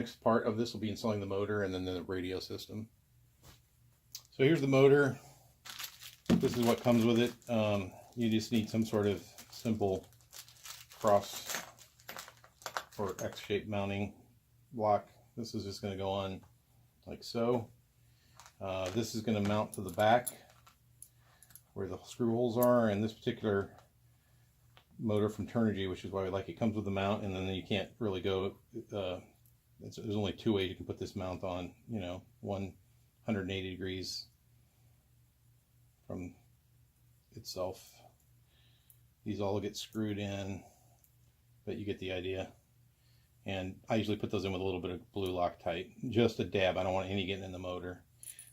Next part of this will be installing the motor and then the radio system. So here's the motor. This is what comes with it. You just need some sort of simple cross or X-shaped mounting block. This is just going to go on like so. This is going to mount to the back where the screw holes are, and this particular motor from Turnigy, which is why we like it, comes with the mount, and then you can't really go, there's only two ways you can put this mount on, you know, 180 degrees from itself. These all get screwed in, but you get the idea. And I usually put those in with a little bit of blue Loctite, just a dab. I don't want any getting in the motor.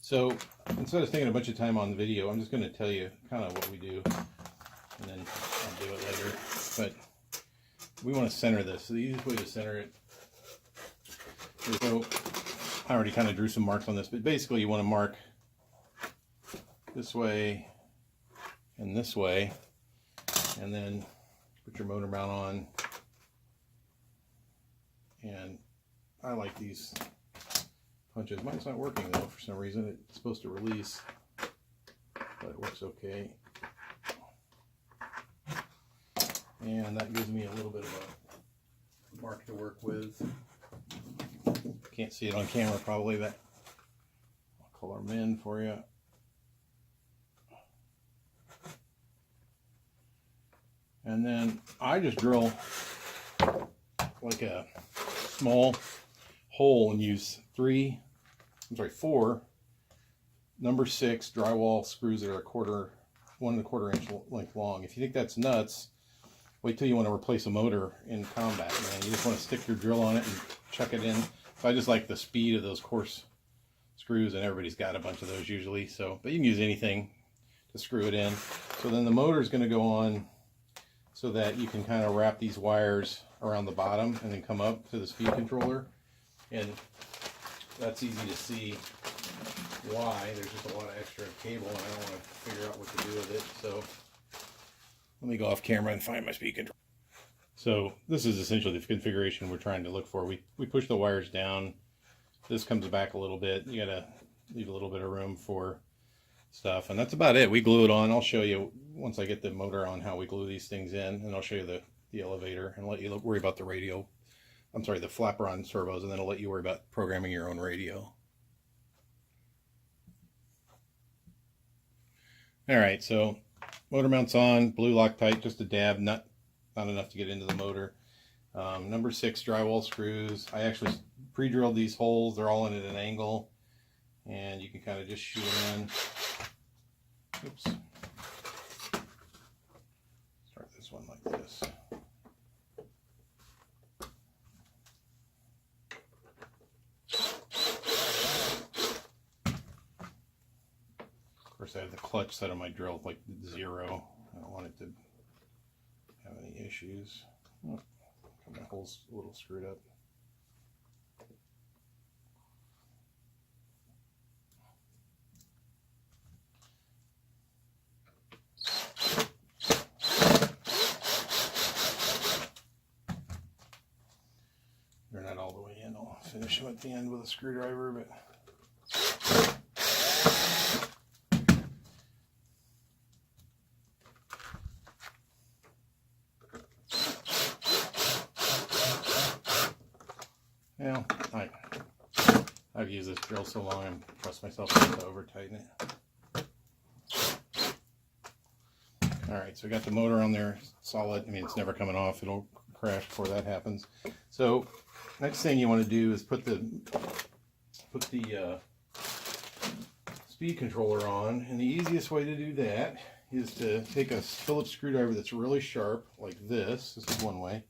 So instead of taking a bunch of time on the video, I'm just going to tell you kind of what we do, and then I'll do it later. But we want to center this. So the easiest way to center it, so I already kind of drew some marks on this, but basically you want to mark this way and this way, and then put your motor mount on. And I like these punches. Mine's not working though for some reason. It's supposed to release, but it works okay. And that gives me a little bit of a mark to work with. Can't see it on camera probably, but I'll color them in for you. And then I just drill like a small hole and use 4 number 6 drywall screws that are 1 1/4 inch length long. If you think that's nuts, wait till you want to replace a motor in combat, man. You just want to stick your drill on it and chuck it in. So I just like the speed of those coarse screws, and everybody's got a bunch of those usually. So, but you can use anything to screw it in. So then the motor is going to go on so that you can kind of wrap these wires around the bottom and then come up to the speed controller. And that's easy to see why. There's just a lot of extra cable, and I don't want to figure out what to do with it. So let me go off camera and find my speed controller. So this is essentially the configuration we're trying to look for. We push the wires down. This comes back a little bit. You gotta leave a little bit of room for stuff, and that's about it. We glue it on. I'll show you once I get the motor on how we glue these things in, and I'll show you the elevator and let you worry about the radio. I'm sorry, the flapper on servos, and then I'll let you worry about programming your own radio. All right, so motor mounts on, blue Loctite, just a dab, not enough to get into the motor. Number 6 drywall screws. I actually pre-drilled these holes. They're all in at an angle, and you can kind of just shoot them in. Oops. Start this one like this. Of course, I have the clutch set on my drill like 0. I don't want it to have any issues. Oh, my hole's a little screwed up. They're not all the way in. I'll finish them at the end with a screwdriver, but yeah, I've used this drill so long, I trust myself not to over tighten it. Alright, so we got the motor on there solid. I mean, it's never coming off. It'll crash before that happens. So next thing you want to do is put the speed controller on, and the easiest way to do that is to take a Phillips screwdriver that's really sharp, like this. This is one way,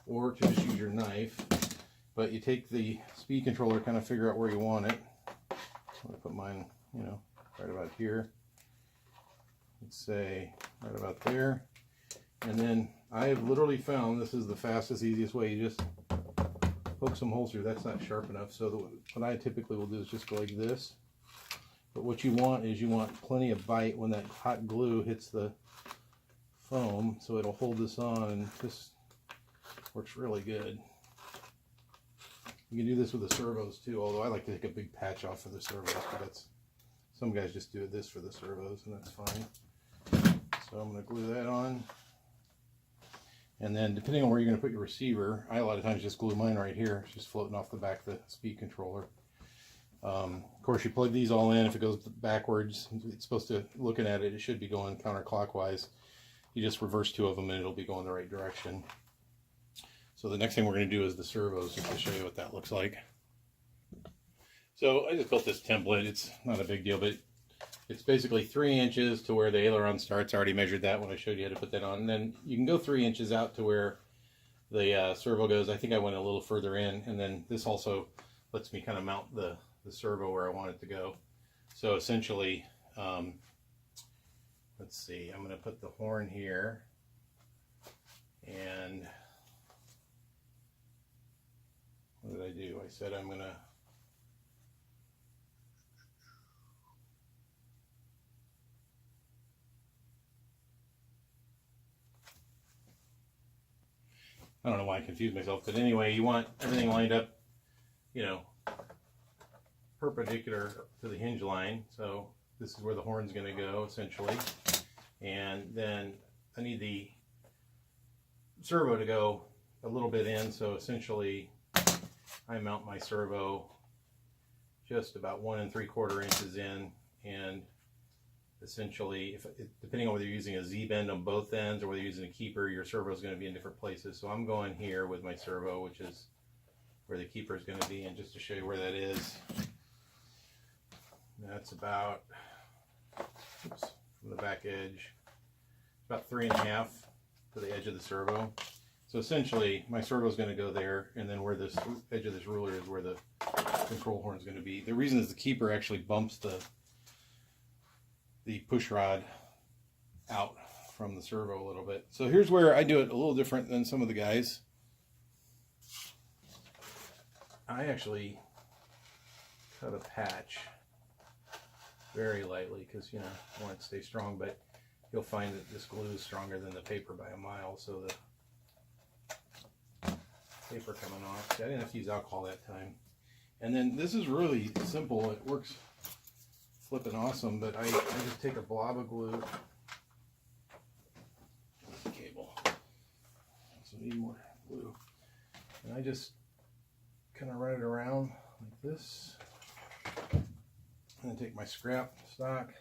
or to just use your knife. But you take the speed controller, kind of figure out where you want it. I'm going to put mine, you know, right about here. Let's say right about there. And then I have literally found this is the fastest, easiest way. You just poke some holes through. That's not sharp enough. So what I typically will do is just go like this. But what you want is you want plenty of bite when that hot glue hits the foam, so it'll hold this on, and this works really good. You can do this with the servos too, although I like to take a big patch off for the servos, but that's, some guys just do this for the servos, and that's fine. So I'm going to glue that on. And then depending on where you're going to put your receiver, I a lot of times just glue mine right here. It's just floating off the back of the speed controller. Of course, you plug these all in. If it goes backwards, it's supposed to, looking at it, it should be going counterclockwise. You just reverse 2 of them and it'll be going the right direction. So the next thing we're going to do is the servos, just to show you what that looks like. So I just built this template. It's not a big deal, but it's basically 3 inches to where the aileron starts. I already measured that when I showed you how to put that on. And then you can go 3 inches out to where the servo goes. I think I went a little further in, and then this also lets me kind of mount the servo where I want it to go. So essentially, let's see, I'm going to put the horn here, and what did I do? I said I'm going to I don't know why I confused myself, but anyway, you want everything lined up, you know, perpendicular to the hinge line. So this is where the horn's going to go, essentially. And then I need the servo to go a little bit in, so essentially I mount my servo just about 1 3/4 inches in, and essentially, depending on whether you're using a Z-bend on both ends or whether you're using a keeper, your servo is going to be in different places. So I'm going here with my servo, which is where the keeper is going to be, and just to show you where that is, that's about, oops, from the back edge, about 3.5 to the edge of the servo. So essentially, my servo is going to go there, and then where this edge of this ruler is where the control horn is going to be. The reason is the keeper actually bumps the push rod out from the servo a little bit. So here's where I do it a little different than some of the guys. I actually cut a patch very lightly because, you know, I want it to stay strong, but you'll find that this glue is stronger than the paper by a mile, so the paper coming off. See, I didn't have to use alcohol that time. And then this is really simple. It works flipping awesome, but I just take a blob of glue. Cable. So I need more glue. And I just kind of run it around like this. And then take my scrap stock.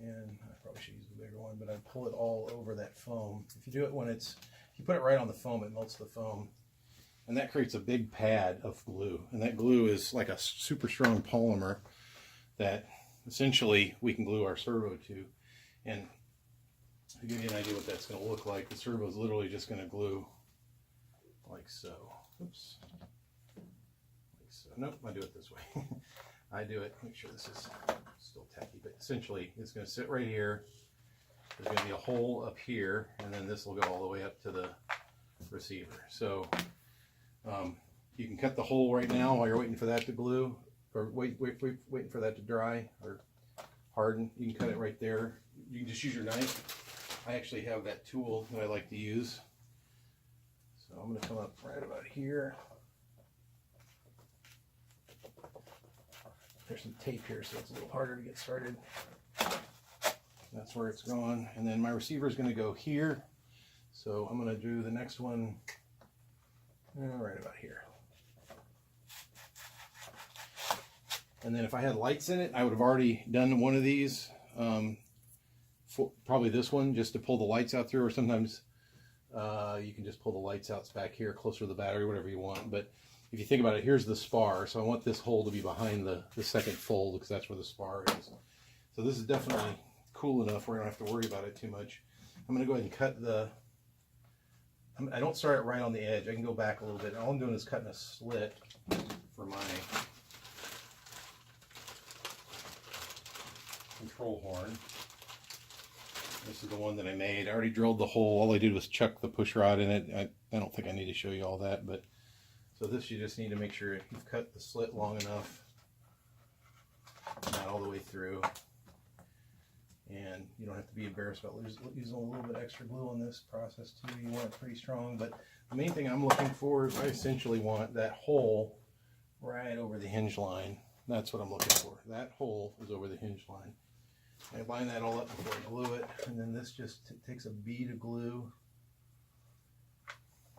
And I probably should use the bigger one, but I pull it all over that foam. If you do it when it's, if you put it right on the foam, it melts the foam. And that creates a big pad of glue. And that glue is like a super strong polymer that essentially we can glue our servo to. And to give you an idea what that's going to look like, the servo is literally just going to glue like so. Oops. Like so. Nope, I do it this way. I do it, make sure this is still tacky, but essentially it's going to sit right here. There's going to be a hole up here, and then this will go all the way up to the receiver. So you can cut the hole right now while you're waiting for that to glue, or waiting for that to dry or harden. You can cut it right there. You can just use your knife. I actually have that tool that I like to use. So I'm going to come up right about here. There's some tape here, so it's a little harder to get started. That's where it's going. And then my receiver is going to go here. So I'm going to do the next one right about here. And then if I had lights in it, I would have already done one of these. Probably this one, just to pull the lights out through, or sometimes you can just pull the lights out back here, closer to the battery, whatever you want. But if you think about it, here's the spar. So I want this hole to be behind the second fold, because that's where the spar is. So this is definitely cool enough where I don't have to worry about it too much. I'm going to go ahead and cut the, I don't start it right on the edge. I can go back a little bit. All I'm doing is cutting a slit for my control horn. This is the one that I made. I already drilled the hole. All I did was chuck the push rod in it. I don't think I need to show you all that, but so this, you just need to make sure you've cut the slit long enough, not all the way through. And you don't have to be embarrassed about using a little bit extra glue on this process too. You want it pretty strong, but the main thing I'm looking for is I essentially want that hole right over the hinge line. That's what I'm looking for. That hole is over the hinge line. I line that all up before I glue it, and then this just takes a bead of glue.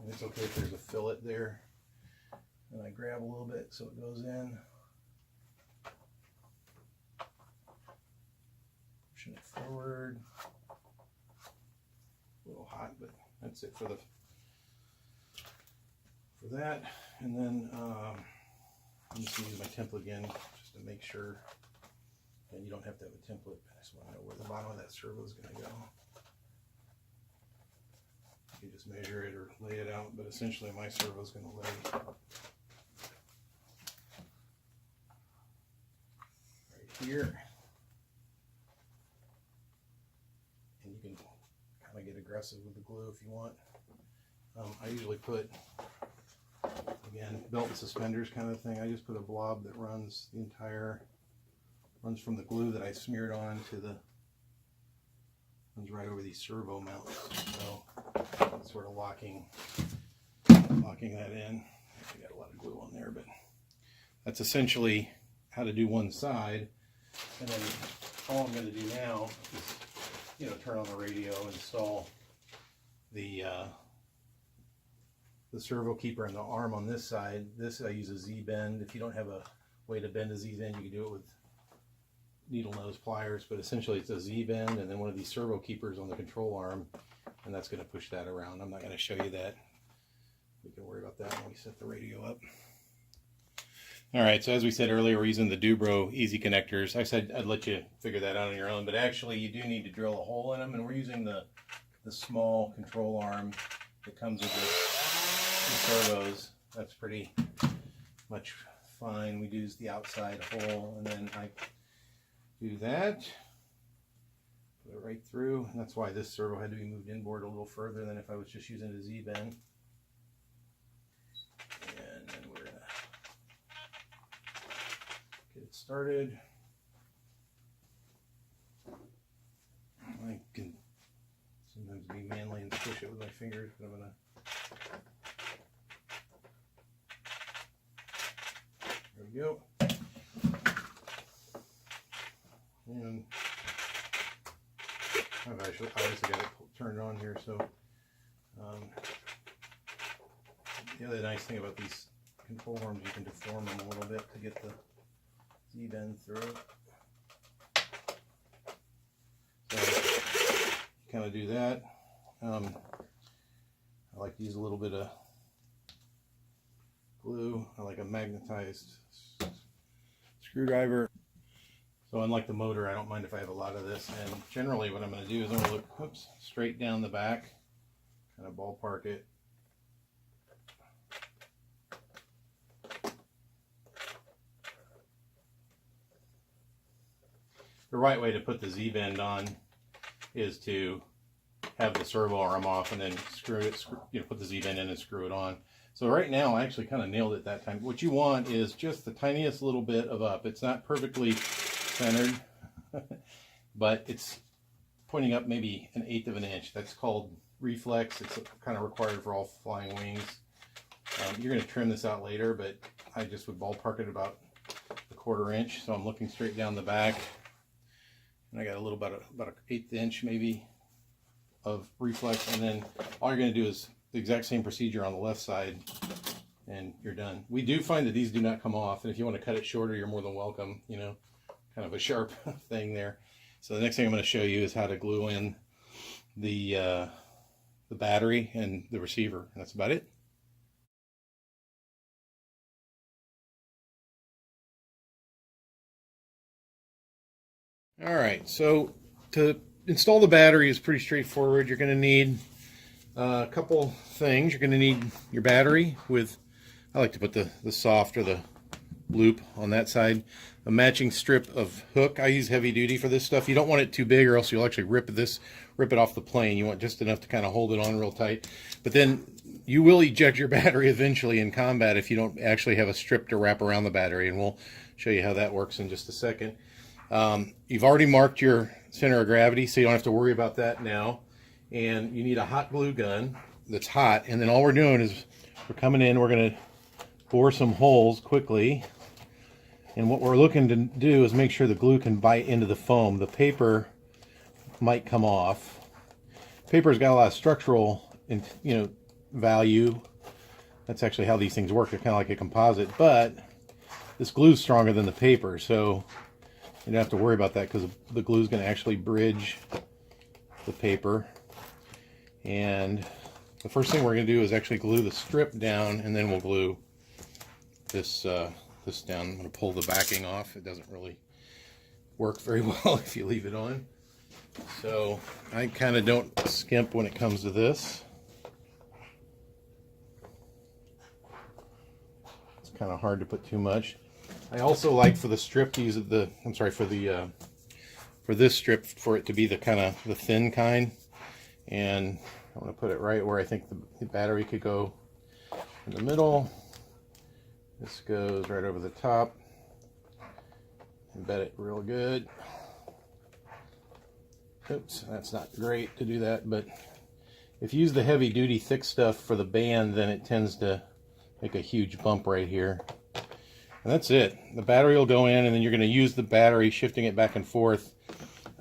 And it's okay if there's a fillet there. And I grab a little bit so it goes in. Pushing it forward. A little hot, but that's it for that. And then I'm just going to use my template again just to make sure. And you don't have to have a template. I just want to know where the bottom of that servo is going to go. You can just measure it or lay it out, but essentially my servo is going to lay right here. And you can kind of get aggressive with the glue if you want. I usually put, again, belt and suspenders kind of thing. I just put a blob that runs the entire, runs from the glue that I smeared on to the, runs right over these servo mounts. So it's sort of locking that in. I got a lot of glue on there, but that's essentially how to do one side. And then all I'm going to do now is, you know, turn on the radio, install the servo keeper and the arm on this side. This I use a Z-bend. If you don't have a way to bend a Z-bend, you can do it with needle nose pliers, but essentially it's a Z-bend and then one of these servo keepers on the control arm, and that's going to push that around. I'm not going to show you that. We can worry about that when we set the radio up. Alright, so as we said earlier, we're using the Dubro Easy connectors. I said I'd let you figure that out on your own, but actually you do need to drill a hole in them, and we're using the small control arm that comes with the servos. That's pretty much fine. We use the outside hole, and then I do that, put it right through, and that's why this servo had to be moved inboard a little further than if I was just using a Z-bend. And then we're gonna get it started. I can sometimes be manly and push it with my fingers, but I'm gonna there we go. And I've obviously got it turned on here, so the other nice thing about these control arms, you can deform them a little bit to get the Z-bend through. So you kind of do that. I like to use a little bit of glue. I like a magnetized screwdriver. So unlike the motor, I don't mind if I have a lot of this. And generally what I'm going to do is I'm going to look straight down the back, kind of ballpark it. The right way to put the Z-bend on is to have the servo arm off and then screw it, put the Z-bend in and screw it on. So right now I actually kind of nailed it that time. What you want is just the tiniest little bit of up. It's not perfectly centered, but it's pointing up maybe 1/8 of an inch. That's called reflex. It's kind of required for all flying wings. You're going to trim this out later, but I just would ballpark it about 1/4 inch. So I'm looking straight down the back, and I got a little about 1/8 inch maybe of reflex, and then all you're going to do is the exact same procedure on the left side, and you're done. We do find that these do not come off, and if you want to cut it shorter, you're more than welcome. You know, kind of a sharp thing there. So the next thing I'm going to show you is how to glue in the battery and the receiver, and that's about it. All right, so to install the battery is pretty straightforward. You're going to need a couple things. You're going to need your battery with, I like to put the soft or the loop on that side, a matching strip of hook. I use heavy duty for this stuff. You don't want it too big or else you'll actually rip it off the plane. You want just enough to kind of hold it on real tight. But then you will eject your battery eventually in combat if you don't actually have a strip to wrap around the battery, and we'll show you how that works in just a second. You've already marked your center of gravity, so you don't have to worry about that now. And you need a hot glue gun that's hot. And then all we're doing is we're coming in, we're going to bore some holes quickly. And what we're looking to do is make sure the glue can bite into the foam. The paper might come off. Paper's got a lot of structural, value. That's actually how these things work. They're kind of like a composite, but this glue's stronger than the paper, so you don't have to worry about that because the glue's going to actually bridge the paper. And the first thing we're going to do is actually glue the strip down, and then we'll glue this this down. I'm going to pull the backing off. It doesn't really work very well if you leave it on. So I kind of don't skimp when it comes to this. It's kind of hard to put too much. I also like for the strip to use for this strip, for it to be the kind of the thin kind. And I want to put it right where I think the battery could go in the middle. This goes right over the top. Embed it real good. Oops, that's not great to do that, but if you use the heavy duty thick stuff for the band, then it tends to make a huge bump right here. And that's it. The battery will go in, and then you're going to use the battery, shifting it back and forth.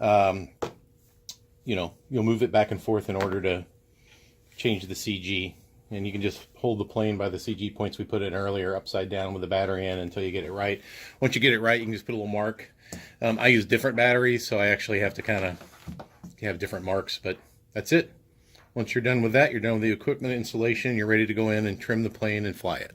You'll move it back and forth in order to change the CG. And you can just hold the plane by the CG points we put in earlier, upside down with the battery in until you get it right. Once you get it right, you can just put a little mark. I use different batteries, so I actually have to kind of have different marks, but that's it. Once you're done with that, you're done with the equipment installation. You're ready to go in and trim the plane and fly it.